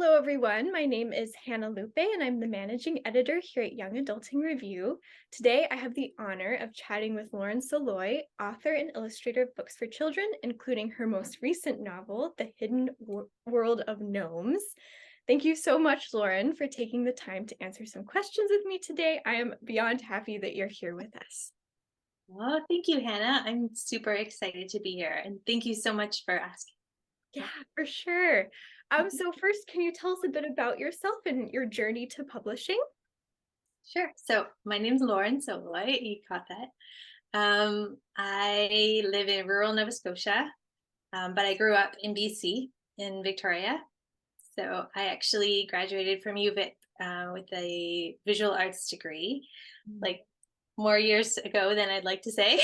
Hello, everyone. My name is Hannah Lupe, and I'm the managing editor here at Young Adulting Review. Today, I have the honor of chatting with Lauren Soloy, author and illustrator of books for children, including her most recent novel, The Hidden World of Gnomes. Thank you so much, Lauren, for taking the time to answer some questions with me today. I am beyond happy that you're here with us. Well, thank you, Hannah. I'm super excited to be here, and thank you so much for asking. Yeah, for sure. So first, can you tell us a bit about yourself and your journey to publishing? Sure. So my name's Lauren Soloy. You caught that. I live in rural Nova Scotia, but I grew up in BC in Victoria. So I actually graduated from UVic with a visual arts degree, like more years ago than I'd like to say.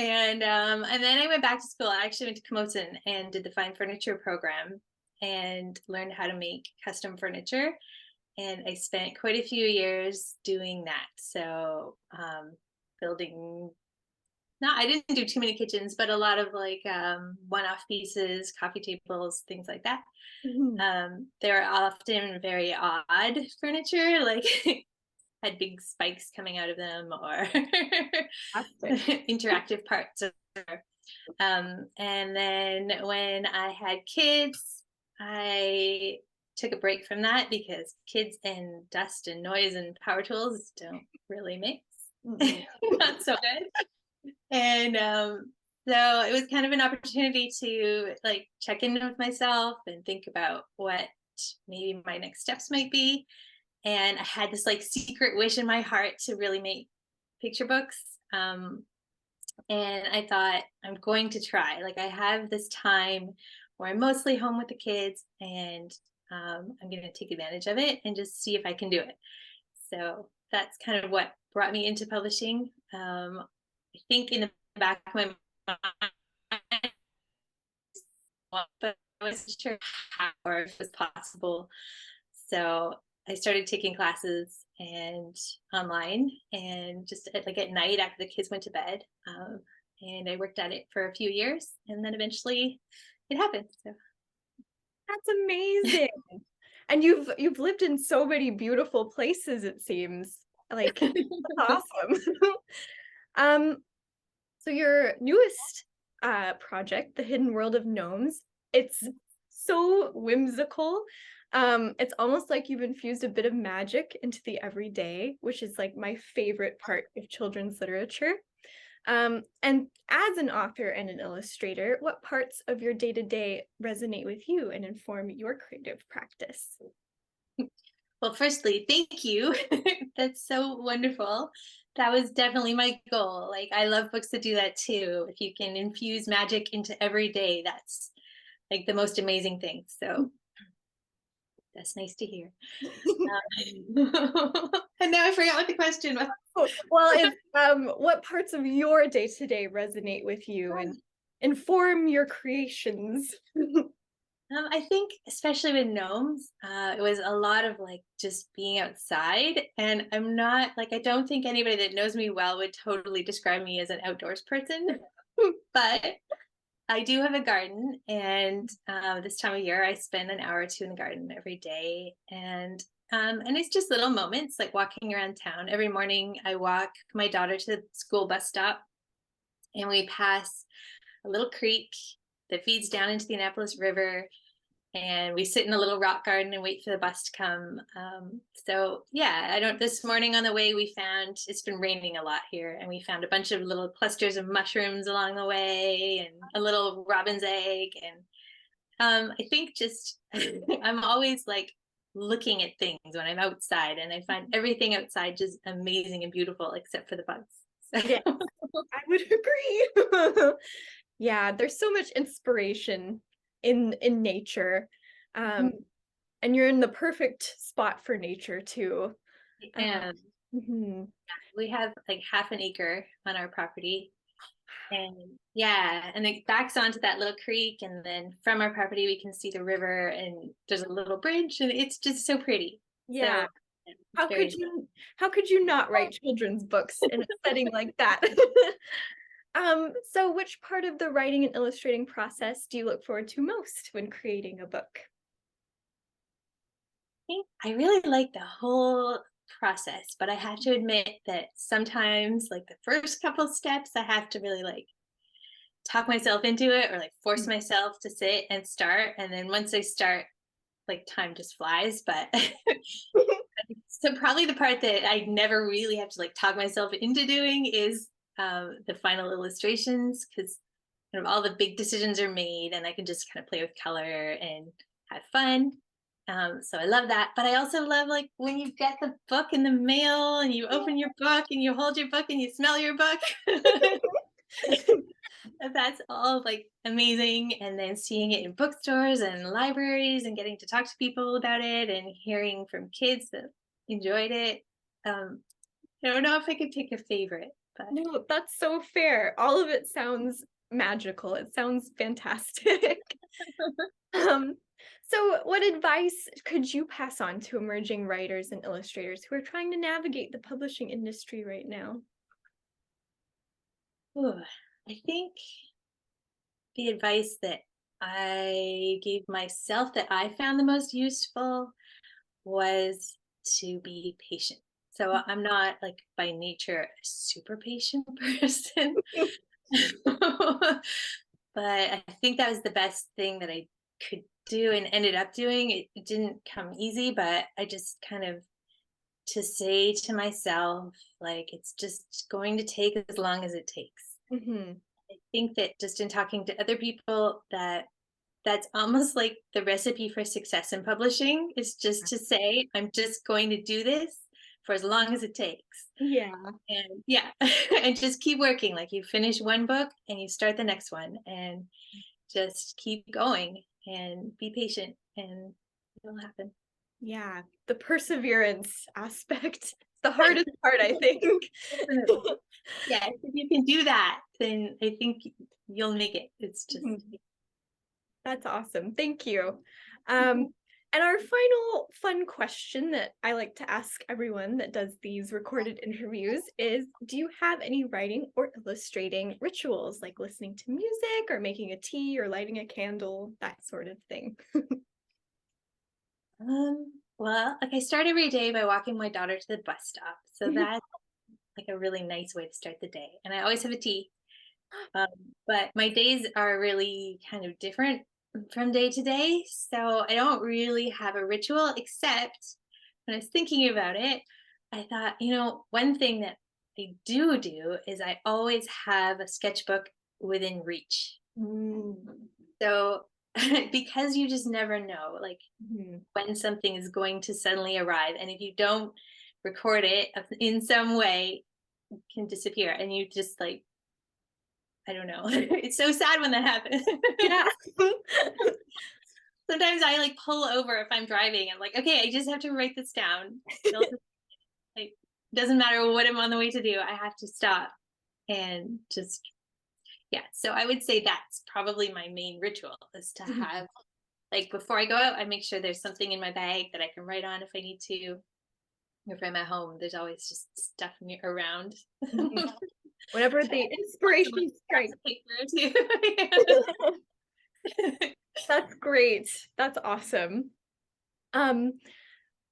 And then I went back to school. I actually went to Camosun and did the fine furniture program and learned how to make custom furniture. And I spent quite a few years doing that. So building, I didn't do too many kitchens, but a lot of like one-off pieces, coffee tables, things like that. They're often very odd furniture, like had big spikes coming out of them or interactive parts. And then when I had kids, I took a break from that because kids and dust and noise and power tools don't really mix. Not so good. And so it was kind of an opportunity to like check in with myself and think about what maybe my next steps might be. And I had this like secret wish in my heart to really make picture books. And I thought, I'm going to try. Like I have this time where I'm mostly home with the kids, and I'm going to take advantage of it and just see if I can do it. So that's kind of what brought me into publishing. I think in the back of my mind, but I wasn't sure how or if it was possible. So I started taking classes and online and just at night after the kids went to bed. And I worked at it for a few years, and then eventually it happened. So That's amazing. And you've lived in so many beautiful places, it seems. Like that's awesome. So your newest project, The Hidden World of Gnomes, it's so whimsical. It's almost like you've infused a bit of magic into the everyday, which is like my favorite part of children's literature. And as an author and an illustrator, what parts of your day-to-day resonate with you and inform your creative practice? well, firstly, thank you. That's so wonderful. That was definitely my goal. Like I love books that do that too. If you can infuse magic into every day, that's like the most amazing thing. So that's nice to hear. And now I forgot what the question was. Well, it's what parts of your day-to-day resonate with you and inform your creations? I think especially with gnomes, it was a lot of like just being outside. And I'm not like, I don't think anybody that knows me well would totally describe me as an outdoors person, but I do have a garden. And this time of year, I spend an hour or two in the garden every day. And it's just little moments like walking around town. Every morning, I walk my daughter to the school bus stop, and we pass a little creek that feeds down into the Annapolis River, and we sit in a little rock garden and wait for the bus to come. So yeah, this morning on the way, it's been raining a lot here, and we found a bunch of little clusters of mushrooms along the way and a little robin's egg. And I think just, I'm always like looking at things when I'm outside, and I find everything outside just amazing and beautiful, except for the bugs. So. Yeah, I would agree. Yeah, there's so much inspiration in nature. And you're in the perfect spot for nature too. And we have like half an acre on our property. And yeah, and it backs onto that little creek, and then from our property we can see the river, and there's a little bridge, and it's just so pretty. Yeah. So, how could you not write children's books in a setting like that? So which part of the writing and illustrating process do you look forward to most when creating a book? think I really like the whole process, but I have to admit that sometimes, like the first couple steps, I have to really like talk myself into it or like force Mm. myself to sit and start. And then once I start, like time just flies. But so probably the part that I never really have to like talk myself into doing is the final illustrations, because kind of all the big decisions are made and I can just kind of play with color and have fun. So I love that. But I also love like when you get the book in the mail and you open your book and you hold your book and you smell your book. That's all like amazing. And then seeing it in bookstores and libraries and getting to talk to people about it and hearing from kids that enjoyed it. Um, I don't know if I could pick a favorite, but No, that's so fair. All of it sounds magical. It sounds fantastic. Um, so what advice could you pass on to emerging writers and illustrators who are trying to navigate the publishing industry right now? ooh, I think the advice that I gave myself that I found the most useful was to be patient. So I'm not like by nature a super patient person. But I think that was the best thing that I could do and ended up doing. It didn't come easy, but I just kind of to say to myself, like, it's just going to take as long as it takes. Mhm. I think that just in talking to other people, that's almost like the recipe for success in publishing is just to say, I'm just going to do this for as long as it takes. Yeah. And yeah, and just keep working. Like you finish one book and you start the next one and just keep going and be patient and it'll happen. Yeah. The perseverance aspect. It's the hardest part, I think. Definitely. Yeah, if you can do that, then I think you'll make it. It's just Mhm. That's awesome. Thank you. And our final fun question that I like to ask everyone that does these recorded interviews is, do you have any writing or illustrating rituals, like listening to music or making a tea or lighting a candle, that sort of thing? well, like I start every day by walking my daughter to the bus stop. So that's like a really nice way to start the day. And I always have a tea. Um, but my days are really kind of different from day to day. So I don't really have a ritual, except when I was thinking about it, I thought, one thing that I do is I always have a sketchbook within reach. Mm. So because you just never know, like Mhm. when something is going to suddenly arrive. And if you don't record it in some way, it can disappear. And you just like, I don't know. It's so sad when that happens. Yeah. Sometimes I like pull over if I'm driving. I'm like, okay, I just have to write this down. It'll just, like, doesn't matter what I'm on the way to do. I have to stop and just, yeah. So I would say that's probably my main ritual is to Mhm. have, like, before I go out, I make sure there's something in my bag that I can write on if I need to. If I'm at home, there's always just stuff around. Mhm. Whenever the inspiration strikes. Paper too. That's great. That's awesome. Um,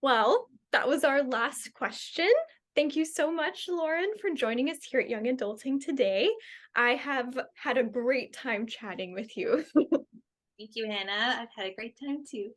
well, that was our last question. Thank you so much, Lauren, for joining us here at Young Adulting today. I have had a great time chatting with you. Thank you, Hannah. I've had a great time too.